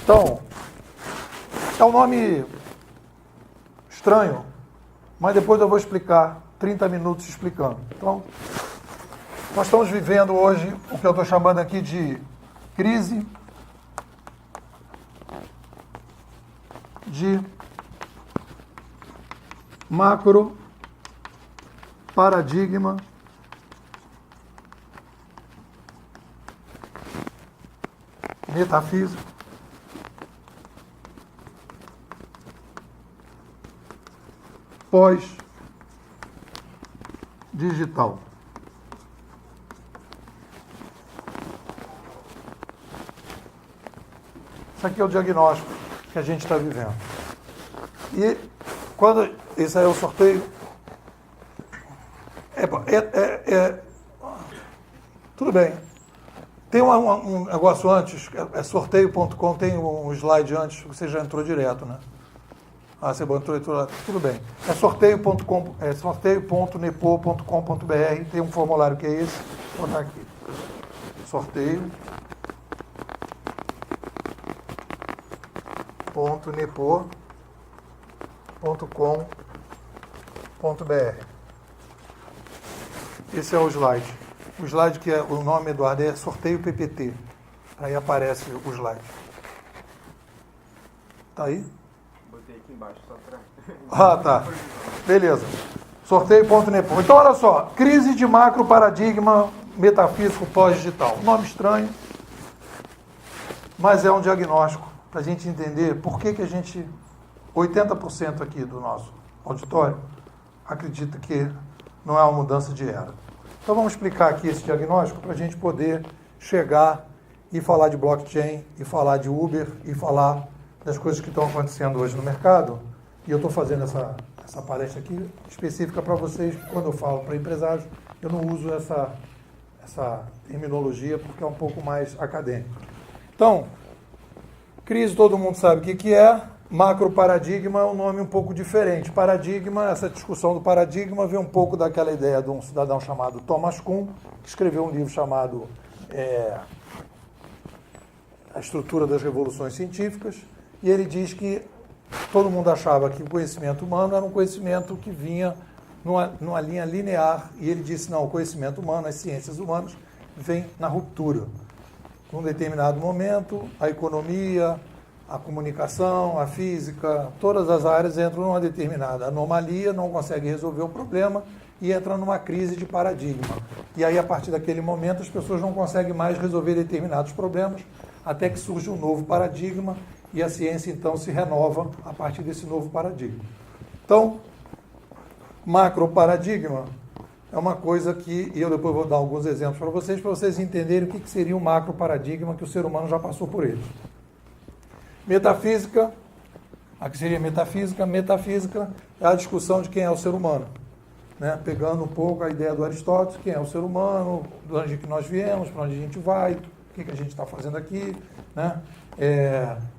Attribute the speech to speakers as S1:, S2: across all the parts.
S1: Então, é um nome estranho, mas depois eu vou explicar, 30 minutos explicando. Então, nós estamos vivendo hoje o que eu estou chamando aqui de crise de macro paradigma metafísico pós-digital. Isso aqui é o diagnóstico que a gente está vivendo. E quando esse aí é o sorteio, tudo bem. Tem um negócio antes, sorteio.com, tem um slide antes, você já entrou direto, né? Ah, você entrou, tudo bem. É sorteio.com, sorteio.nepo.com.br, tem um formulário que é esse, vou botar aqui. sorteio.nepo.com.br. Esse é o slide. O slide que é o nome, Eduardo, é sorteio PPT. Aí aparece o slide. Tá aí?
S2: Botei aqui embaixo só para...
S1: Ah, tá. Beleza. Sorteio.nepo. Então, olha só. Crise de macro paradigma metafísico pós-digital. Nome estranho, mas é um diagnóstico para a gente entender por que a gente, 80% aqui do nosso auditório, acredita que não é uma mudança de era. Então vamos explicar aqui esse diagnóstico para a gente poder chegar e falar de blockchain, e falar de Uber, e falar das coisas que estão acontecendo hoje no mercado. E eu estou fazendo essa palestra aqui específica para vocês, que quando eu falo para empresários, eu não uso essa terminologia porque é um pouco mais acadêmico. Então, crise todo mundo sabe o que é. Macro paradigma é um nome um pouco diferente. Paradigma, essa discussão do paradigma vem um pouco daquela ideia de um cidadão chamado Thomas Kuhn, que escreveu um livro chamado A Estrutura das Revoluções Científicas, e ele diz que todo mundo achava que o conhecimento humano era um conhecimento que vinha numa linha linear, e ele disse, não, o conhecimento humano, as ciências humanas, vem na ruptura. Num determinado momento, a economia, a comunicação, a física, todas as áreas entram numa determinada anomalia, não conseguem resolver o problema e entram numa crise de paradigma. E aí, a partir daquele momento, as pessoas não conseguem mais resolver determinados problemas, até que surge um novo paradigma e a ciência, então, se renova a partir desse novo paradigma. Então, macro paradigma é uma coisa que, e eu depois vou dar alguns exemplos para vocês entenderem o que seria um macro paradigma, que o ser humano já passou por ele. Metafísica, aqui seria metafísica. Metafísica é a discussão de quem é o ser humano, né? Pegando um pouco a ideia do Aristóteles, quem é o ser humano, de onde que nós viemos, para onde a gente vai, o que a gente está fazendo aqui, né?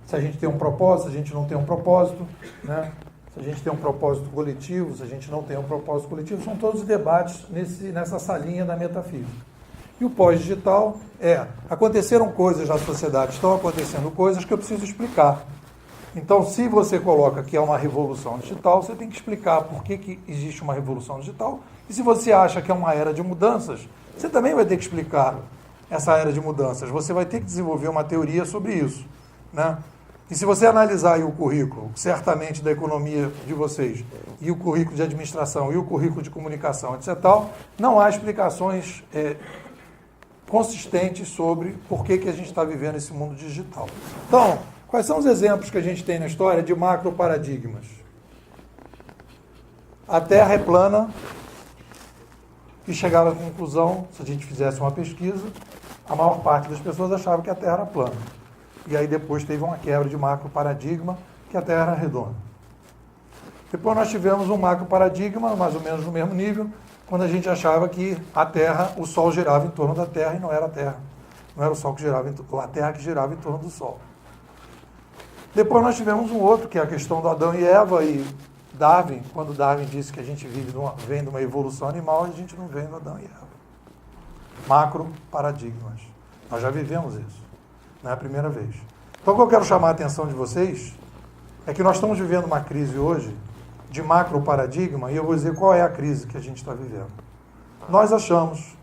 S1: Se a gente tem um propósito, se a gente não tem um propósito, né? Se a gente tem um propósito coletivo, se a gente não tem um propósito coletivo, são todos os debates nessa salinha da metafísica. E o pós-digital aconteceram coisas na sociedade, estão acontecendo coisas que eu preciso explicar. Então, se você coloca que é uma revolução digital, você tem que explicar por que existe uma revolução digital. E se você acha que é uma era de mudanças, você também vai ter que explicar essa era de mudanças. Você vai ter que desenvolver uma teoria sobre isso, né? E se você analisar aí o currículo, certamente da economia de vocês, e o currículo de administração, e o currículo de comunicação, etc., não há explicações consistentes sobre por que a gente está vivendo esse mundo digital. Então, quais são os exemplos que a gente tem na história de macro paradigmas? A Terra é plana, e chegaram à conclusão, se a gente fizesse uma pesquisa, a maior parte das pessoas achava que a Terra era plana. E aí depois teve uma quebra de macro paradigma, que a Terra era redonda. Depois nós tivemos um macro paradigma, mais ou menos no mesmo nível, quando a gente achava que a Terra, o Sol girava em torno da Terra e não era a Terra. Não era o Sol que girava, a Terra que girava em torno do Sol. Depois nós tivemos um outro, que é a questão do Adão e Eva e Darwin, quando Darwin disse que a gente vem de uma evolução animal, a gente não vem do Adão e Eva. Macro paradigmas. Nós já vivemos isso. Não é a primeira vez. Então, o que eu quero chamar a atenção de vocês é que nós estamos vivendo uma crise hoje de macro paradigma, e eu vou dizer qual é a crise que a gente está vivendo. Nós achamos,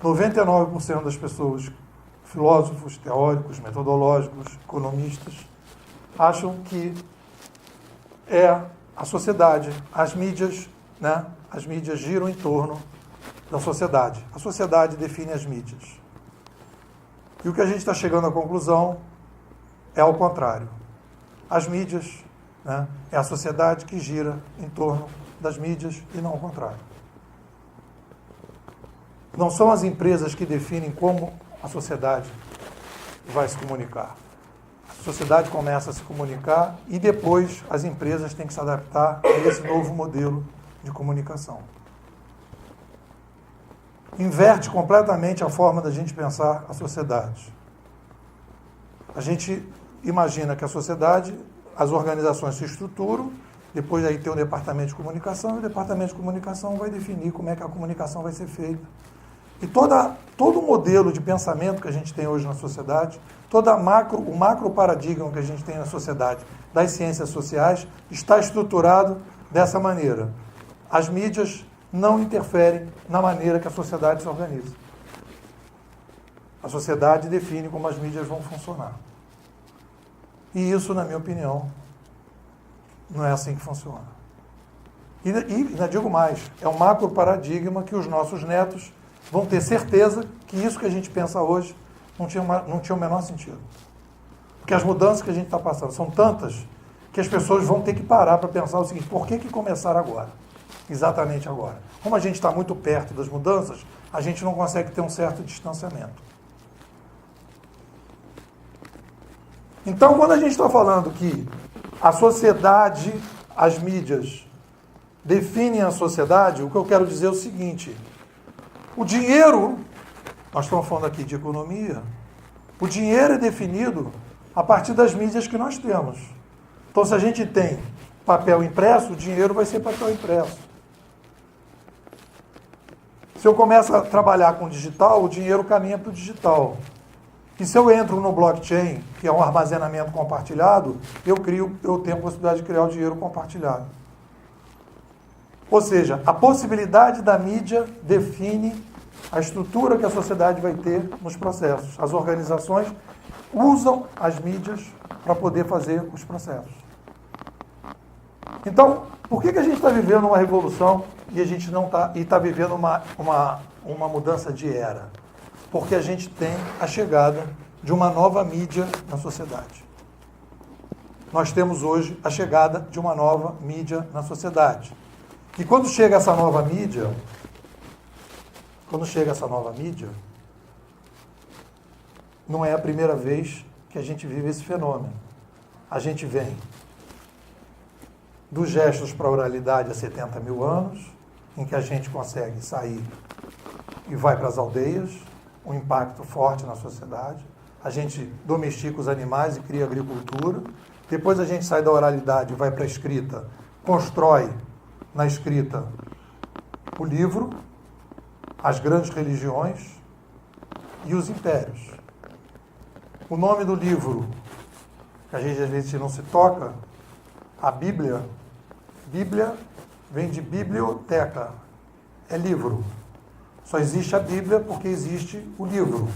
S1: 99% das pessoas, filósofos, teóricos, metodológicos, economistas, acham que é a sociedade, as mídias, né? As mídias giram em torno da sociedade. A sociedade define as mídias. E o que a gente está chegando à conclusão é ao contrário. As mídias, né, é a sociedade que gira em torno das mídias e não ao contrário. Não são as empresas que definem como a sociedade vai se comunicar. A sociedade começa a se comunicar e depois as empresas têm que se adaptar a esse novo modelo de comunicação. Inverte completamente a forma da gente pensar a sociedade. A gente imagina que a sociedade, as organizações se estruturam, depois aí tem o departamento de comunicação, e o departamento de comunicação vai definir como é que a comunicação vai ser feita. E todo o modelo de pensamento que a gente tem hoje na sociedade, o macro paradigma que a gente tem na sociedade das ciências sociais está estruturado dessa maneira. As mídias não interferem na maneira que a sociedade se organiza. A sociedade define como as mídias vão funcionar. E isso, na minha opinião, não é assim que funciona. E ainda digo mais, é um macro paradigma que os nossos netos vão ter certeza que isso que a gente pensa hoje não tinha o menor sentido. Porque as mudanças que a gente está passando são tantas que as pessoas vão ter que parar para pensar o seguinte: por que começar agora? Exatamente agora. Como a gente está muito perto das mudanças, a gente não consegue ter um certo distanciamento. Então, quando a gente está falando que a sociedade, as mídias, definem a sociedade, o que eu quero dizer é o seguinte: o dinheiro, nós estamos falando aqui de economia, o dinheiro é definido a partir das mídias que nós temos. Então, se a gente tem papel impresso, o dinheiro vai ser papel impresso. Se eu começo a trabalhar com digital, o dinheiro caminha para o digital. E se eu entro no blockchain, que é um armazenamento compartilhado, eu tenho a possibilidade de criar o dinheiro compartilhado. Ou seja, a possibilidade da mídia define a estrutura que a sociedade vai ter nos processos. As organizações usam as mídias para poder fazer os processos. Então, por que a gente está vivendo uma revolução e a gente não está vivendo uma mudança de era? Porque a gente tem a chegada de uma nova mídia na sociedade. Nós temos hoje a chegada de uma nova mídia na sociedade. E quando chega essa nova mídia, não é a primeira vez que a gente vive esse fenômeno. A gente vem dos gestos para a oralidade há 70 mil anos, em que a gente consegue sair e vai para as aldeias, um impacto forte na sociedade. A gente domestica os animais e cria agricultura. Depois a gente sai da oralidade e vai para a escrita, constrói na escrita o livro, as grandes religiões e os impérios. O nome do livro, que a gente às vezes não se toca, a Bíblia vem de biblioteca, é livro. Só existe a Bíblia porque existe o livro.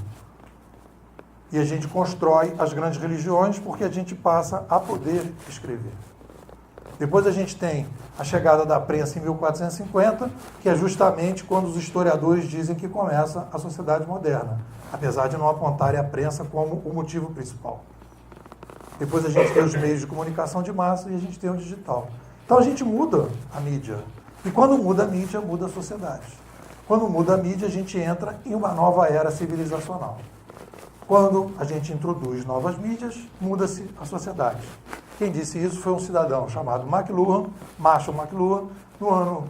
S1: E a gente constrói as grandes religiões porque a gente passa a poder escrever. Depois a gente tem a chegada da prensa em 1450, que é justamente quando os historiadores dizem que começa a sociedade moderna, apesar de não apontarem a prensa como o motivo principal. Depois a gente tem os meios de comunicação de massa e a gente tem o digital. Então a gente muda a mídia. E quando muda a mídia, muda a sociedade. Quando muda a mídia, a gente entra em uma nova era civilizacional. Quando a gente introduz novas mídias, muda-se a sociedade. Quem disse isso foi um cidadão chamado Marshall McLuhan,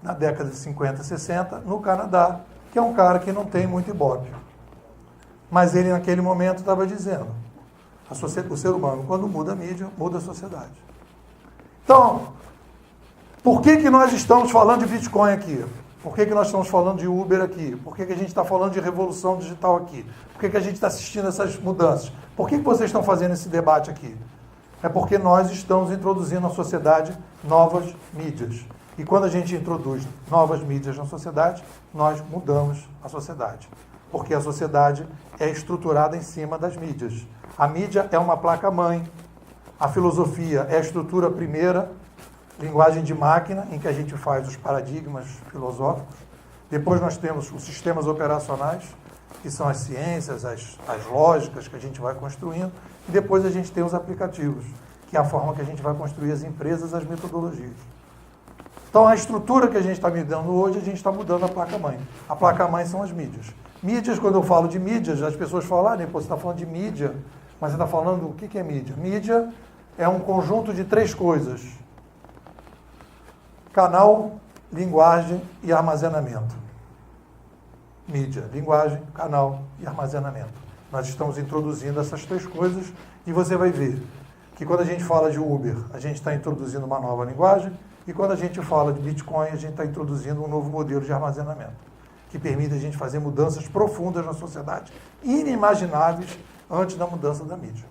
S1: na década de 50 e 60, no Canadá, que é um cara que não tem muito ibope. Mas ele, naquele momento, estava dizendo: o ser humano, quando muda a mídia, muda a sociedade. Então, por que nós estamos falando de Bitcoin aqui? Por que nós estamos falando de Uber aqui? Por que a gente está falando de revolução digital aqui? Por que a gente está assistindo essas mudanças? Por que vocês estão fazendo esse debate aqui? É porque nós estamos introduzindo na sociedade novas mídias. E quando a gente introduz novas mídias na sociedade, nós mudamos a sociedade. Porque a sociedade é estruturada em cima das mídias. A mídia é uma placa-mãe. A filosofia é a estrutura primeira, linguagem de máquina, em que a gente faz os paradigmas filosóficos. Depois nós temos os sistemas operacionais, que são as ciências, as lógicas que a gente vai construindo. E depois a gente tem os aplicativos, que é a forma que a gente vai construir as empresas, as metodologias. Então, a estrutura que a gente está mudando hoje, a gente está mudando a placa-mãe. A placa-mãe são as mídias. Mídias, quando eu falo de mídias, as pessoas falam, você está falando de mídia, mas você está falando, o que é mídia? Mídia é um conjunto de 3 coisas: canal, linguagem e armazenamento. Mídia, linguagem, canal e armazenamento. Nós estamos introduzindo essas 3 coisas e você vai ver que quando a gente fala de Uber, a gente está introduzindo uma nova linguagem, e quando a gente fala de Bitcoin, a gente está introduzindo um novo modelo de armazenamento, que permite a gente fazer mudanças profundas na sociedade, inimagináveis antes da mudança da mídia.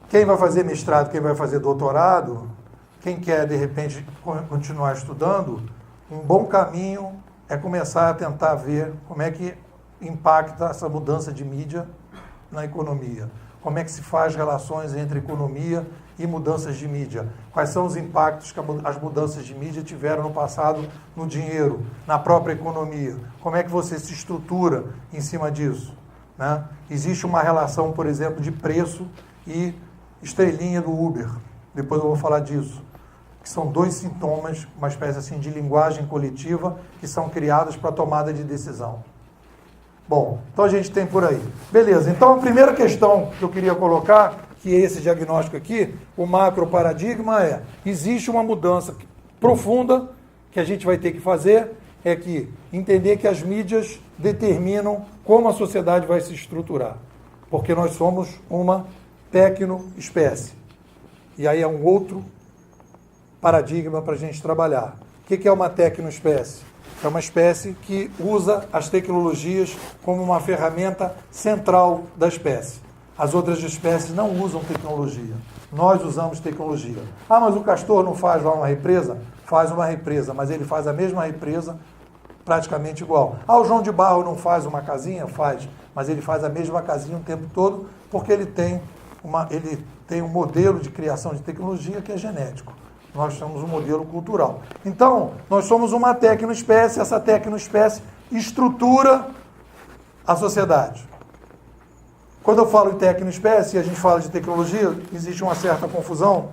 S1: Quem vai fazer mestrado, quem vai fazer doutorado, quem quer, de repente, continuar estudando, um bom caminho é começar a tentar ver como é que impacta essa mudança de mídia na economia. Como é que se faz relações entre economia e mudanças de mídia? Quais são os impactos que as mudanças de mídia tiveram no passado no dinheiro, na própria economia? Como é que você se estrutura em cima disso? Né? Existe uma relação, por exemplo, de preço e estrelinha do Uber. Depois eu vou falar disso. Que são 2 sintomas, uma espécie assim de linguagem coletiva, que são criadas para a tomada de decisão. Bom, então a gente tem por aí. Beleza, então a primeira questão que eu queria colocar, que é esse diagnóstico aqui, o macro paradigma é, existe uma mudança profunda que a gente vai ter que fazer, é que entender que as mídias determinam como a sociedade vai se estruturar. Porque nós somos uma tecnoespécie. E aí é um outro paradigma para a gente trabalhar. O que é uma tecnoespécie? É uma espécie que usa as tecnologias como uma ferramenta central da espécie. As outras espécies não usam tecnologia. Nós usamos tecnologia. Ah, mas o castor não faz lá uma represa? Faz uma represa, mas ele faz a mesma represa praticamente igual. Ah, o João de Barro não faz uma casinha? Faz, mas ele faz a mesma casinha o tempo todo porque ele tem um modelo de criação de tecnologia que é genético. Nós somos um modelo cultural. Então, nós somos uma tecnoespécie, essa tecnoespécie estrutura a sociedade. Quando eu falo em tecnoespécie e a gente fala de tecnologia, existe uma certa confusão,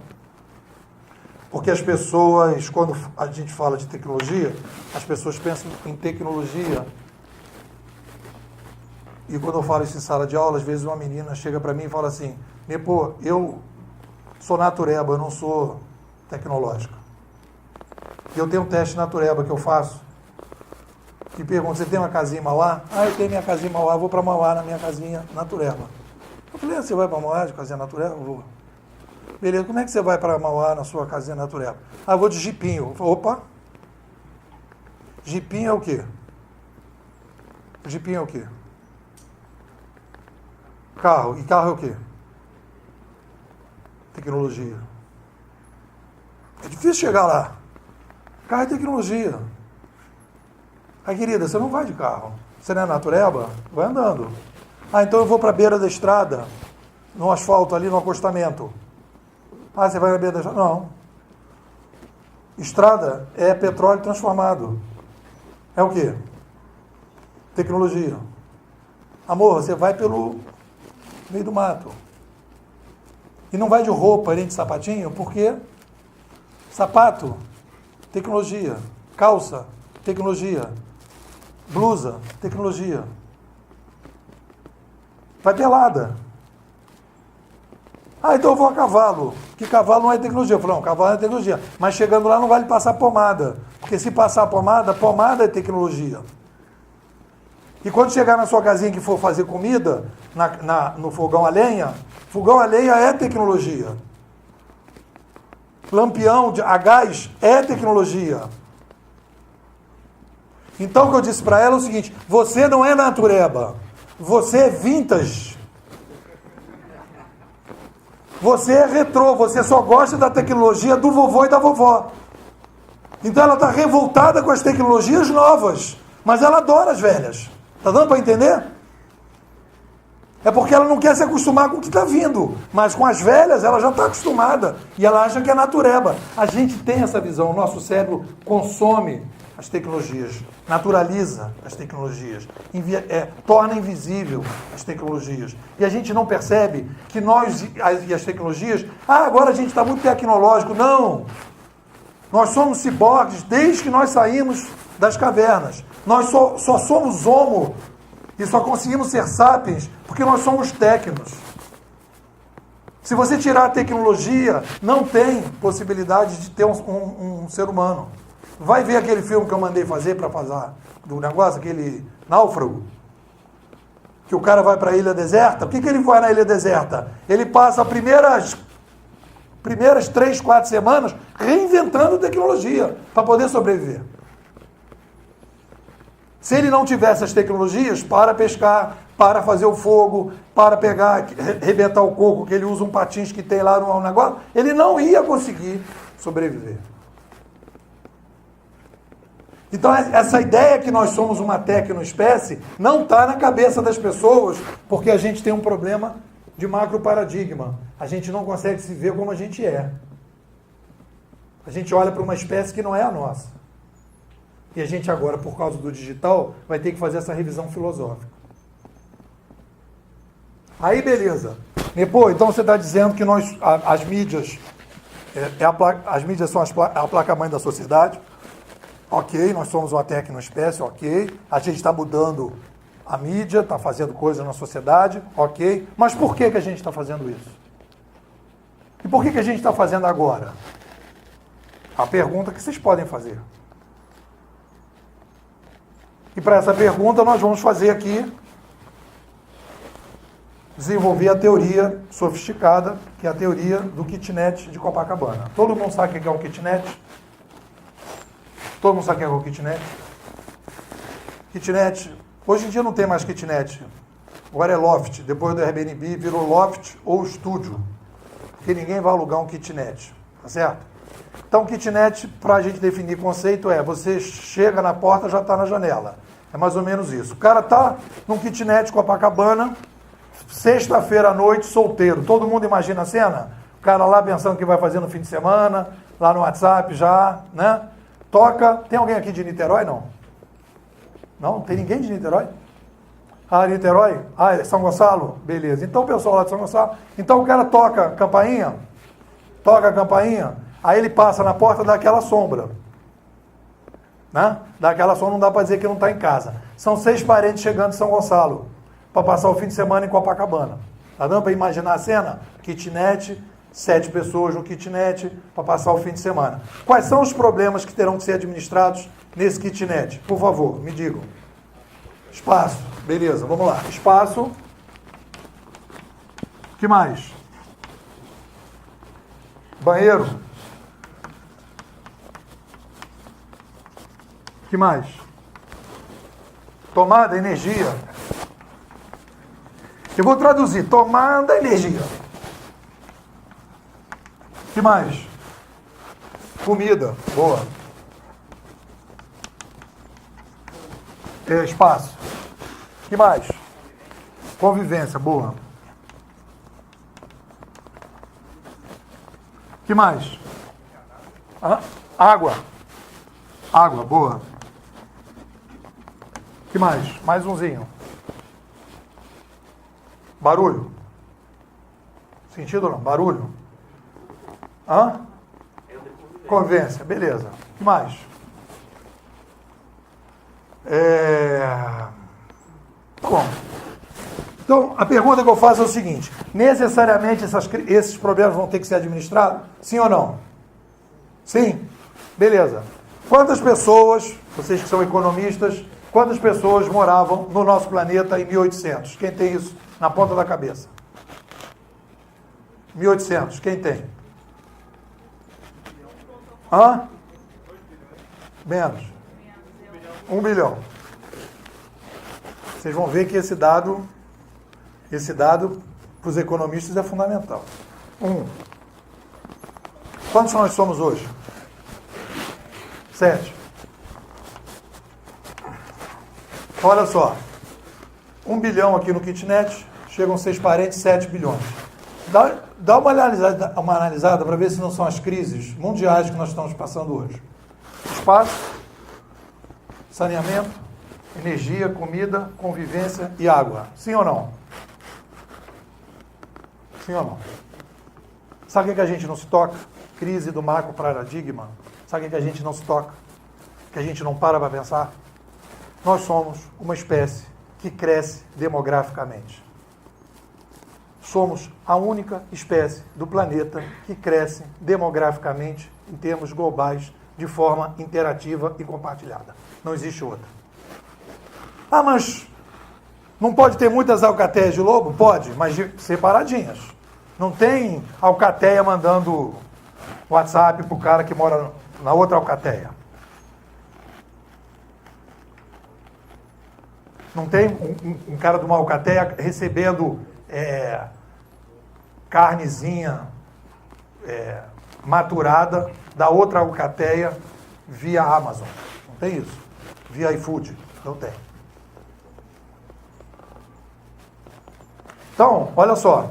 S1: porque as pessoas, quando a gente fala de tecnologia, as pessoas pensam em tecnologia. E quando eu falo isso em sala de aula, às vezes uma menina chega para mim e fala assim, pô, eu sou natureba, eu não sou tecnológica. E eu tenho um teste natureba que eu faço. E pergunto, você tem uma casinha em Mauá? Ah, eu tenho minha casinha em Mauá, vou para Mauá na minha casinha natureba. Eu falei, você vai para Mauá de casinha natureba? Eu vou. Beleza, como é que você vai para Mauá na sua casinha natureba? Ah, eu vou de jipinho. Eu falei, opa, jipinho é o quê? Jipinho é o quê? Carro. E carro é o quê? Tecnologia. É difícil chegar lá. Carro é tecnologia. Aí, querida, você não vai de carro. Você não é natureba? Vai andando. Ah, então eu vou para a beira da estrada, no asfalto ali, no acostamento. Ah, você vai na beira da estrada? Não. Estrada é petróleo transformado. É o quê? Tecnologia. Amor, você vai pelo meio do mato. E não vai de roupa, nem de sapatinho, porque sapato, tecnologia. Calça, tecnologia. Blusa, tecnologia. Vai pelada. Ah, então eu vou a cavalo. Que cavalo não é tecnologia. Eu falei, não, cavalo não é tecnologia. Mas chegando lá não vale passar pomada. Porque se passar pomada, pomada é tecnologia. E quando chegar na sua casinha que for fazer comida, no fogão a lenha é tecnologia. Lampião a gás é tecnologia. Então o que eu disse para ela é o seguinte: você não é natureba, você é vintage. Você é retrô, você só gosta da tecnologia do vovô e da vovó. Então ela está revoltada com as tecnologias novas, mas ela adora as velhas. Está dando para entender? É porque ela não quer se acostumar com o que está vindo, mas com as velhas ela já está acostumada e ela acha que é natureba. A gente tem essa visão, o nosso cérebro consome as tecnologias, naturaliza as tecnologias, torna invisível as tecnologias. E a gente não percebe que nós e as tecnologias, agora a gente está muito tecnológico. Não! Nós somos ciborgues desde que nós saímos das cavernas. Nós só somos homo e só conseguimos ser sapiens porque nós somos tecnos. Se você tirar a tecnologia, não tem possibilidade de ter um ser humano. Vai ver aquele filme que eu mandei fazer para fazer do negócio, aquele Náufrago, que o cara vai para a ilha deserta. O que ele vai na ilha deserta? Ele passa as primeiras 3, 4 semanas reinventando tecnologia para poder sobreviver. Se ele não tivesse as tecnologias para pescar, para fazer o fogo, para pegar, arrebentar o coco, que ele usa um patins que tem lá no negócio, ele não ia conseguir sobreviver. Então, essa ideia que nós somos uma tecnoespécie não está na cabeça das pessoas, porque a gente tem um problema de macroparadigma. A gente não consegue se ver como a gente é. A gente olha para uma espécie que não é a nossa. E a gente agora, por causa do digital, vai ter que fazer essa revisão filosófica. Aí, beleza. Pô, então você está dizendo que as mídias, as mídias são a placa-mãe da sociedade. Ok, nós somos uma tecnoespécie, ok. A gente está mudando a mídia, está fazendo coisas na sociedade, ok. Mas por que a gente está fazendo isso? E por que a gente está fazendo agora? A pergunta que vocês podem fazer. E para essa pergunta nós vamos fazer aqui, desenvolver a teoria sofisticada, que é a teoria do kitnet de Copacabana. Todo mundo sabe o que é um kitnet? Todo mundo sabe o que é o kitnet? Kitnet, hoje em dia não tem mais kitnet. Agora é loft. Depois do Airbnb virou loft ou estúdio. Porque ninguém vai alugar um kitnet. Tá certo? Então, kitnet, para a gente definir conceito, você chega na porta, já está na janela. É mais ou menos isso. O cara está num kitnet Copacabana, sexta-feira à noite, solteiro. Todo mundo imagina a cena? O cara lá pensando o que vai fazer no fim de semana, lá no WhatsApp já, né? Toca. Tem alguém aqui de Niterói, não? Não? Tem ninguém de Niterói? Niterói? É São Gonçalo? Beleza. Então o pessoal lá de São Gonçalo. Então o cara toca a campainha, aí ele passa na porta, dá aquela sombra. Né? Dá aquela sombra, não dá para dizer que não está em casa. São 6 parentes chegando de São Gonçalo para passar o fim de semana em Copacabana. Tá dando para imaginar a cena? Kitnet, 7 pessoas no kitnet para passar o fim de semana. Quais são os problemas que terão que ser administrados nesse kitnet? Por favor, me digam. Espaço. Beleza, vamos lá. Espaço. O que mais? Banheiro. O que mais? Tomada, energia. Eu vou traduzir. Tomada, energia. O que mais? Comida. Boa. Espaço. O que mais? Convivência. Boa. O que mais? Água. Água. Boa. O que mais? Mais umzinho. Barulho. Sentido ou não? Barulho. Convivência. Beleza. O que mais? Bom. Então, a pergunta que eu faço é o seguinte: necessariamente esses problemas vão ter que ser administrados? Sim ou não? Sim? Beleza. Quantas pessoas, vocês que são economistas, quantas pessoas moravam no nosso planeta em 1800? Quem tem isso na ponta da cabeça? 1800, quem tem? Hã? Menos. 1 bilhão. Vocês vão ver que esse dado para os economistas é fundamental. Quantos nós somos hoje? 7. Olha só. 1 bilhão aqui no kitnet, chegam 6 parentes, 7 bilhões. Dá uma analisada para ver se não são as crises mundiais que nós estamos passando hoje. Espaço, saneamento, energia, comida, convivência e água. Sim ou não? Sim ou não? Sabe o que a gente não se toca? Crise do macro paradigma. Sabe o que a gente não se toca? Que a gente não para pensar? Nós somos uma espécie que cresce demograficamente. Somos a única espécie do planeta que cresce demograficamente em termos globais de forma interativa e compartilhada. Não existe outra. Ah, mas não pode ter muitas alcateias de lobo? Pode, mas separadinhas. Não tem alcateia mandando WhatsApp pro cara que mora na outra alcateia. Não tem um cara de uma alcateia recebendo carnezinha maturada da outra alcateia via Amazon. Não tem isso. Via iFood. Não tem. Então, olha só.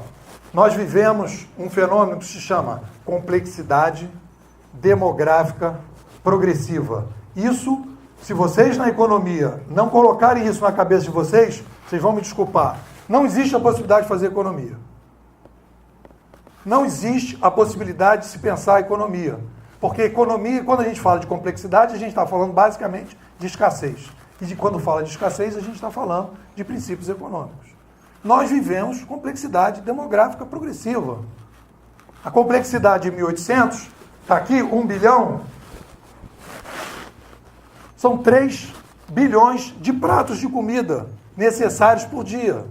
S1: Nós vivemos um fenômeno que se chama complexidade demográfica progressiva. Isso, se vocês na economia não colocarem isso na cabeça de vocês, vocês vão me desculpar. Não existe a possibilidade de fazer economia. Não existe a possibilidade de se pensar a economia. Porque economia, quando a gente fala de complexidade, a gente está falando basicamente de escassez. E quando fala de escassez, a gente está falando de princípios econômicos. Nós vivemos complexidade demográfica progressiva. A complexidade de 1800, está aqui, 1 bilhão, são 3 bilhões de pratos de comida necessários por dia.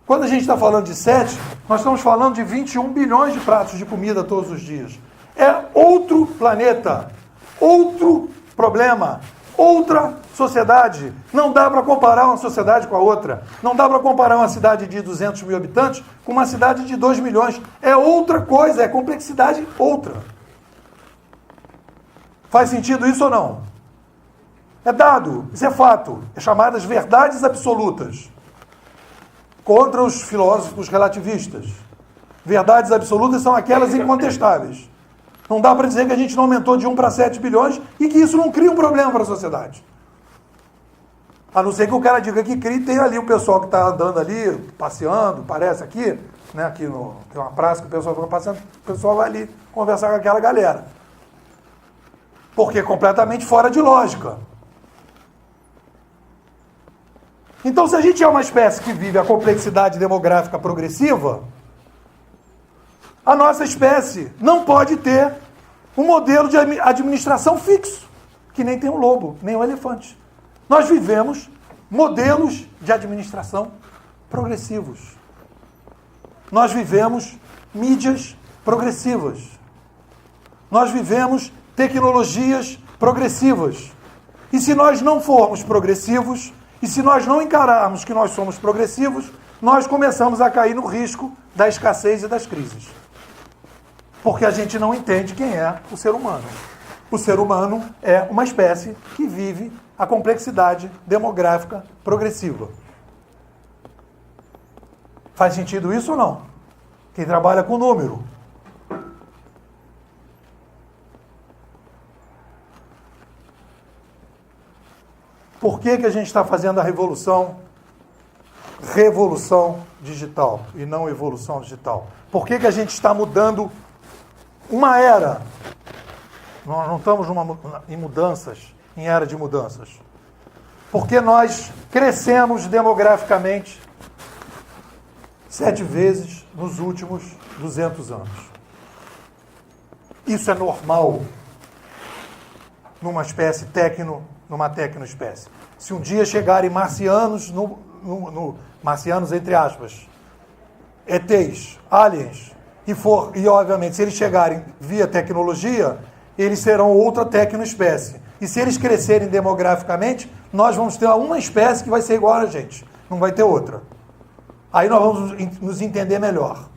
S1: Quando a gente está falando de 7, nós estamos falando de 21 bilhões de pratos de comida todos os dias. É outro planeta, outro problema, outra sociedade. Não dá para comparar uma sociedade com a outra. Não dá para comparar uma cidade de 200 mil habitantes com uma cidade de 2 milhões. É outra coisa, é complexidade outra. Faz sentido isso ou não? É dado, isso é fato. É chamadas verdades absolutas. Contra os filósofos relativistas. Verdades absolutas são aquelas incontestáveis. Não dá para dizer que a gente não aumentou de 1 para 7 bilhões e que isso não cria um problema para a sociedade. A não ser que o cara diga que cria, tem ali o pessoal que está andando ali, passeando, parece aqui, né? Aqui tem uma praça que o pessoal fica passeando, o pessoal vai ali conversar com aquela galera. Porque é completamente fora de lógica. Então, se a gente é uma espécie que vive a complexidade demográfica progressiva, a nossa espécie não pode ter um modelo de administração fixo, que nem tem um lobo, nem um elefante. Nós vivemos modelos de administração progressivos. Nós vivemos mídias progressivas. Nós vivemos tecnologias progressivas. E se nós não formos progressivos, e se nós não encararmos que nós somos progressivos, nós começamos a cair no risco da escassez e das crises. Porque a gente não entende quem é o ser humano. O ser humano é uma espécie que vive a complexidade demográfica progressiva. Faz sentido isso ou não? Quem trabalha com número. Por que a gente está fazendo a revolução digital e não evolução digital? Por que a gente está mudando uma era? Nós não estamos em mudanças, em era de mudanças. Porque nós crescemos demograficamente 7 vezes nos últimos 200 anos. Isso é normal numa espécie numa tecnoespécie. Se um dia chegarem marcianos, marcianos entre aspas, ETs, aliens, e obviamente, se eles chegarem via tecnologia, eles serão outra tecnoespécie. E se eles crescerem demograficamente, nós vamos ter uma espécie que vai ser igual a gente, não vai ter outra. Aí nós vamos nos entender melhor.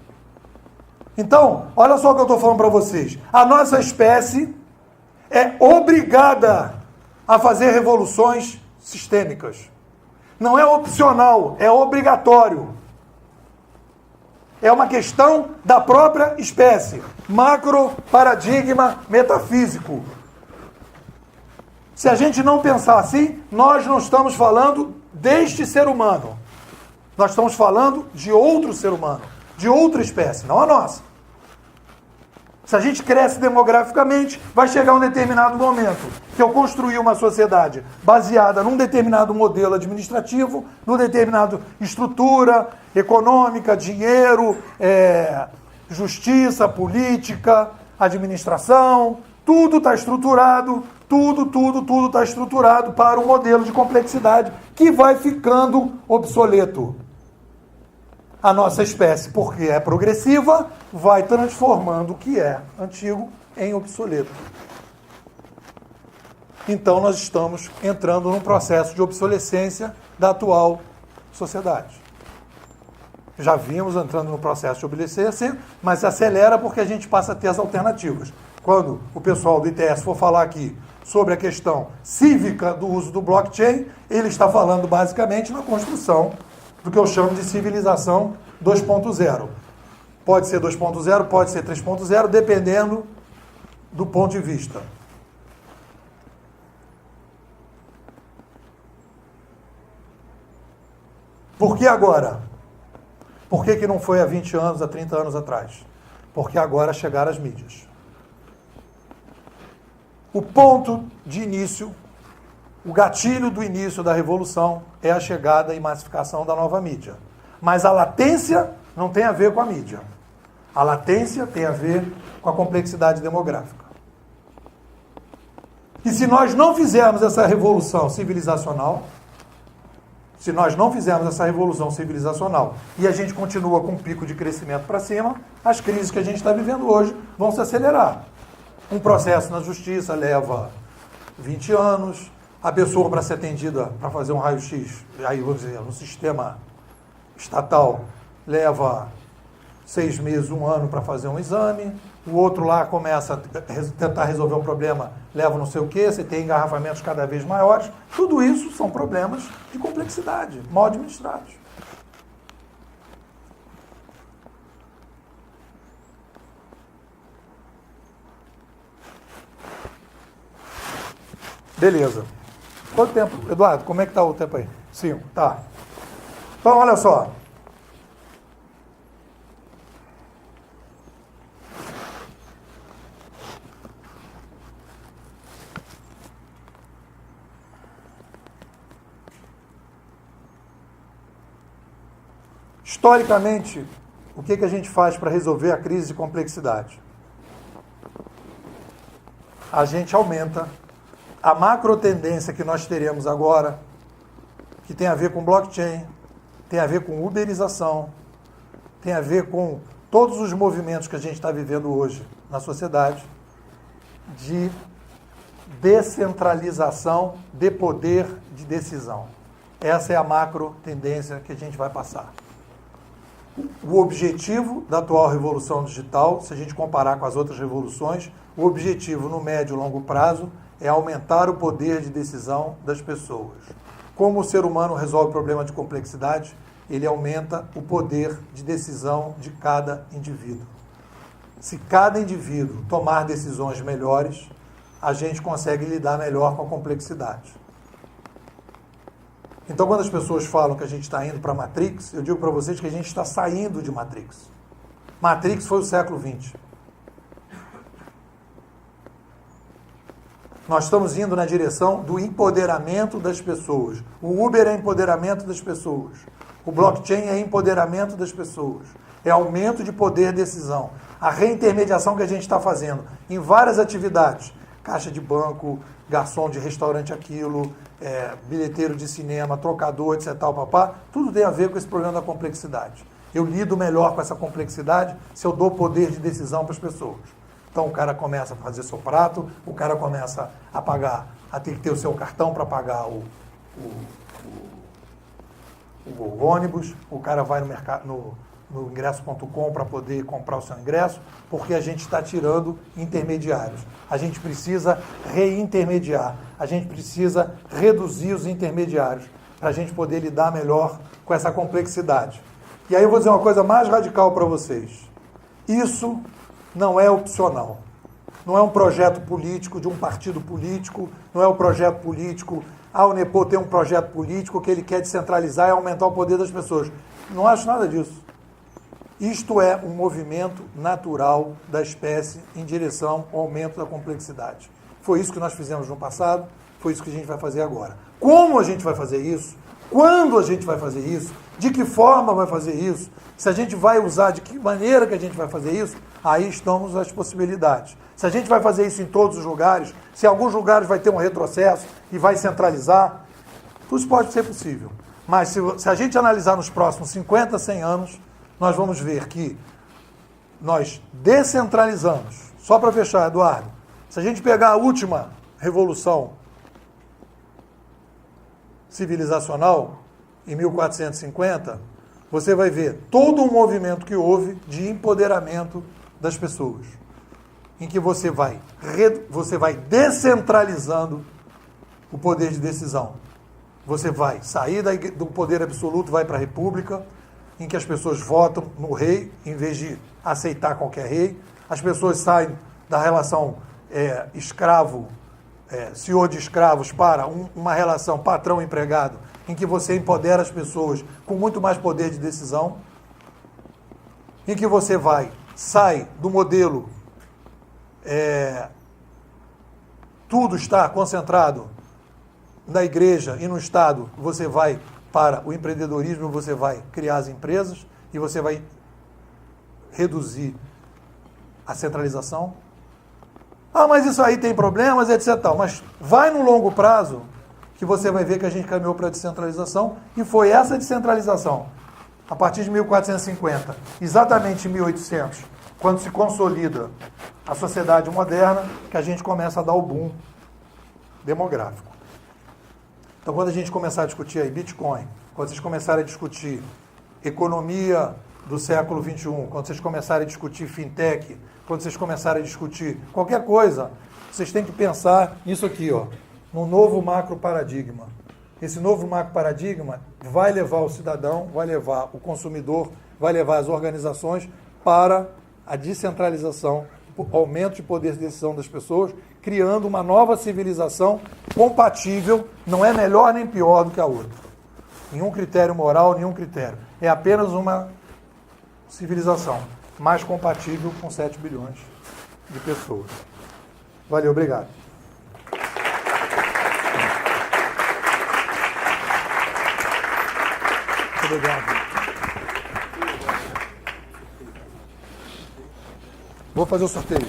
S1: Então, olha só o que eu estou falando para vocês. A nossa espécie é obrigada a fazer revoluções sistêmicas. Não é opcional, é obrigatório. É uma questão da própria espécie. Macro paradigma metafísico. Se a gente não pensar assim, nós não estamos falando deste ser humano. Nós estamos falando de outro ser humano, de outra espécie, não a nossa. Se a gente cresce demograficamente, vai chegar um determinado momento que eu construí uma sociedade baseada num determinado modelo administrativo, numa determinada estrutura econômica, dinheiro, justiça, política, administração, tudo está estruturado, tudo está estruturado para um modelo de complexidade que vai ficando obsoleto. A nossa espécie, porque é progressiva, vai transformando o que é antigo em obsoleto. Então nós estamos entrando num processo de obsolescência da atual sociedade. Já vimos entrando no processo de obsolescência, mas se acelera porque a gente passa a ter as alternativas. Quando o pessoal do ITS for falar aqui sobre a questão cívica do uso do blockchain, ele está falando basicamente na construção do que eu chamo de civilização 2.0. Pode ser 2.0, pode ser 3.0, dependendo do ponto de vista. Por que agora? Por que não foi há 20 anos, há 30 anos atrás? Porque agora chegaram as mídias. O ponto de início, o gatilho do início da revolução é a chegada e massificação da nova mídia. Mas a latência não tem a ver com a mídia. A latência tem a ver com a complexidade demográfica. E se nós não fizermos essa revolução civilizacional, e a gente continua com um pico de crescimento para cima, as crises que a gente está vivendo hoje vão se acelerar. Um processo na justiça leva 20 anos, a pessoa para ser atendida, para fazer um raio-x, aí vamos dizer, no sistema estatal, leva 6 meses, 1 ano para fazer um exame, o outro lá começa a tentar resolver um problema, leva não sei o quê, você tem engarrafamentos cada vez maiores. Tudo isso são problemas de complexidade, mal administrados. Beleza. Quanto tempo? Eduardo, como é que está o tempo aí? 5, tá. Então, olha só. Historicamente, o que a gente faz para resolver a crise de complexidade? A gente aumenta a macro tendência que nós teremos agora, que tem a ver com blockchain, tem a ver com uberização, tem a ver com todos os movimentos que a gente está vivendo hoje na sociedade, de descentralização de poder de decisão. Essa é a macro tendência que a gente vai passar. O objetivo da atual revolução digital, se a gente comparar com as outras revoluções, o objetivo no médio e longo prazo é aumentar o poder de decisão das pessoas. Como o ser humano resolve o problema de complexidade? Ele aumenta o poder de decisão de cada indivíduo. Se cada indivíduo tomar decisões melhores, a gente consegue lidar melhor com a complexidade. Então, quando as pessoas falam que a gente está indo para a Matrix, eu digo para vocês que a gente está saindo de Matrix. Matrix foi o século XX. Nós estamos indo na direção do empoderamento das pessoas. O Uber é empoderamento das pessoas. O blockchain é empoderamento das pessoas. É aumento de poder de decisão. A reintermediação que a gente está fazendo em várias atividades. Caixa de banco, garçom de restaurante aquilo, bilheteiro de cinema, trocador, etc. Papá, tudo tem a ver com esse problema da complexidade. Eu lido melhor com essa complexidade se eu dou poder de decisão para as pessoas. Então o cara começa a fazer seu prato, o cara começa a pagar, a ter que ter o seu cartão para pagar o ônibus, o cara vai no mercado, no ingresso.com para poder comprar o seu ingresso, porque a gente está tirando intermediários. A gente precisa reintermediar, a gente precisa reduzir os intermediários para a gente poder lidar melhor com essa complexidade. E aí eu vou dizer uma coisa mais radical para vocês. Isso não é opcional. Não é um projeto político de um partido político, não é um projeto político. O Nepo tem um projeto político que ele quer descentralizar e aumentar o poder das pessoas. Não acho nada disso. Isto é um movimento natural da espécie em direção ao aumento da complexidade. Foi isso que nós fizemos no passado, foi isso que a gente vai fazer agora. Como a gente vai fazer isso? Quando a gente vai fazer isso? De que forma vai fazer isso? Se a gente vai usar, de que maneira que a gente vai fazer isso? Aí estamos as possibilidades. Se a gente vai fazer isso em todos os lugares, se em alguns lugares vai ter um retrocesso e vai centralizar, tudo isso pode ser possível. Mas se a gente analisar nos próximos 50, 100 anos, nós vamos ver que nós descentralizamos. Só para fechar, Eduardo, se a gente pegar a última revolução civilizacional, em 1450, você vai ver todo um movimento que houve de empoderamento das pessoas, em que você vai descentralizando o poder de decisão. Você vai sair do poder absoluto, vai para a república, em que as pessoas votam no rei, em vez de aceitar qualquer rei. As pessoas saem da relação escravo, senhor de escravos, para uma relação patrão-empregado, em que você empodera as pessoas com muito mais poder de decisão, em que você sai do modelo, tudo está concentrado na igreja e no Estado, você vai para o empreendedorismo, você vai criar as empresas e você vai reduzir a centralização. Mas isso aí tem problemas, etc. Mas vai no longo prazo que você vai ver que a gente caminhou para a descentralização e foi essa descentralização, a partir de 1450, exatamente em 1800, quando se consolida a sociedade moderna, que a gente começa a dar o boom demográfico. Então, quando a gente começar a discutir aí Bitcoin, quando vocês começarem a discutir economia do século XXI, quando vocês começarem a discutir fintech, quando vocês começarem a discutir qualquer coisa, vocês têm que pensar nisso aqui, no novo macro paradigma. Esse novo macro paradigma vai levar o cidadão, vai levar o consumidor, vai levar as organizações para a descentralização, o aumento de poder de decisão das pessoas, criando uma nova civilização compatível, não é melhor nem pior do que a outra. Nenhum critério moral, nenhum critério. É apenas uma civilização mais compatível com 7 bilhões de pessoas. Valeu, obrigado. Muito obrigado. Vou fazer o sorteio.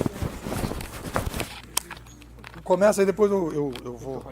S1: Começa aí, depois eu vou...